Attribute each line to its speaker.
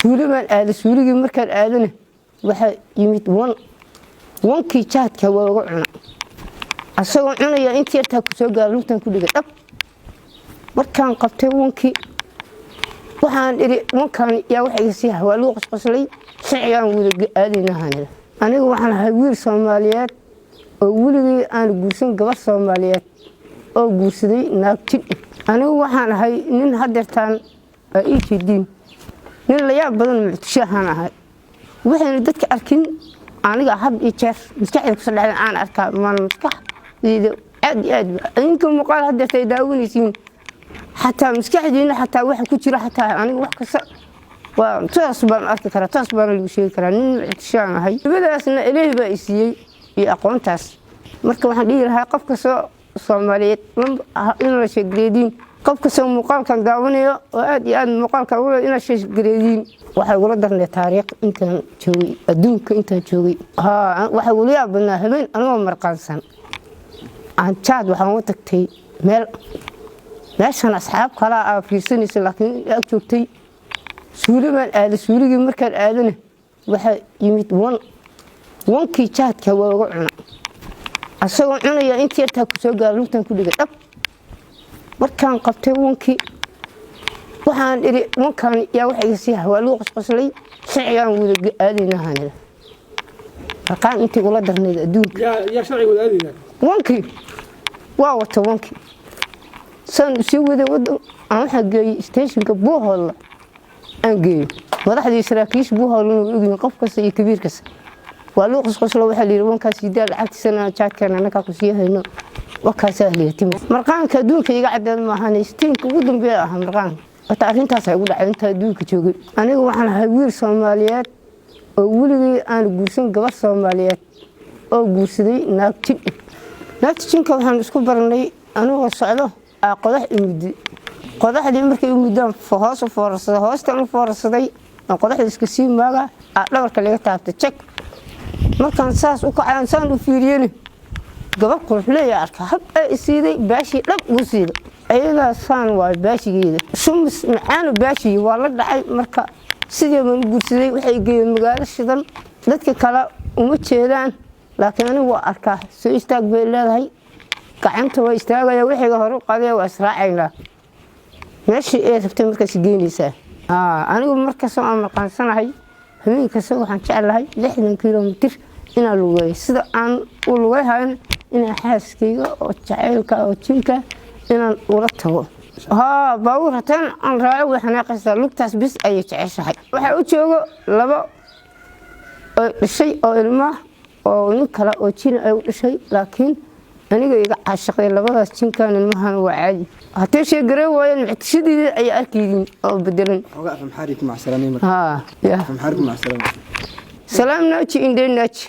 Speaker 1: suuli baan aaday suuligii markaan aadana waxa yimid wankii jaadka waa uga cuna asagoo cunaya intii yartaa ku soo gaar lugtan ku dhigay dhab markaan qabtay wankii waxaan iri wankan yaa wax iga sii waa lagu qosqoslay sicigaan wada aadaynahanida anigu waxaan ahay wiil Soomaaliyeed oo weligii aan guursan gabar Soomaaliyeed oo guursaday naag jin anigu waxaan ahay nin hadeertaan ay jiidin nin la yaab badan muctashahan ahay waxaan dadka arkin aniga had iyo jeer maskaxda ku soo dhacay aan arkaa maskaxdayda aad inka muuqaal hadeertay daawanaysiin حتى مسكحدينا حتى واحد كتير حتى أنا واحد كسر وتصبر أذكر تصبر اللي بشيء كرانين عشان هاي بدأ أصلا إليه بأسيء يأقون تاس مركب واحد يجيها قف كسر صوماليات من إنه شيء جديدين قف كسر مقال كان داوني وأدي أن مقال كان ولا إنه شيء جديدين واحد يقول لنا التاريخ أنت شوي أدونك أنت شوي ها واحد يقول يا بنا همين أنا مرقان سن عن شاد وحموتك تي مال ليش أنا أصحاب قراءة في سنة لكن أكتبتي سوري من آل سوري مركز آلنا واحد يميت وانكي جاد كوا عنا أسوأ عنا يا أنتي أرتاكو سو قال لوتن كل جد مركان قبتي وانكي وحان إري وانكان يا واحد يسيح ولو قصلي سعيان ود آلنا هنا فكان أنتي ولا درني دون
Speaker 2: يا شرعي ود آلنا
Speaker 1: وانكي واو وانكي سان سويده ود aan xagay stationka Boohol aan geey madaxdii saraakiish Boohol inuu ogin qof kasta iyo kabiir kasta waa loo qosqoslo waxa la wanka sidaal lacagtiisana jaadkana anaka ku siiyayno waka sahliyay marqaanka adduunka iga cadad ma ahan stationka ugu dambeeya ah marqaan wata arintaas ay ugu dhacay inta adduunka joogay aniga waxaan ahay wiil Soomaaliyeed oo weligii aan guursan gabar Soomaaliyeed oo guursaday naag jinka waxaan isku baranay anoo socdo qodaxdii markay u mudaan hoostan foorsaday qodaxda iska sii maaga dhabarka laga taabtay check markaan saas u kacaan saan u fiiriyeen gabadh qurxleey arka hab ay siiday baashi dhab u siiday ayaga saan waa baashigeeda shumis macaan baashi waa la dhacay marka sidii aan guursaday waxay geeyeen magaalo shidan dadka kale uma jeedaan laakiin anigu waa arkaa soo istaag bay leedahay gacanta way istaagaya wixii hore qaday waa israacayna meeshii ay rabtay markaas geynaysaa anigu markaas aan maqansanahay habeenka soo waxaan jecelahay 60 kiiloomitir inaan lugeeyo sida aan u lugeeyahay inaan xaaskayga oo jaceylka oo jinka inaan ula tago baawuratan aan raaco waxaan aqoonsaa lugtaas bis ay jeceshahay waxa u joogo laba shay oo ilma oo nin kale oo jin ay u dhashay laakiin aniga iga caashaqay labadaas jinkaan ilmahan waa caadi haddii shay garay waayeen muctashideeda ay arkiin oo bedelan
Speaker 2: oga afam xariik ma salaamay
Speaker 1: ya
Speaker 2: afam xariik ma salaamay
Speaker 1: salaam naaji indeenaaji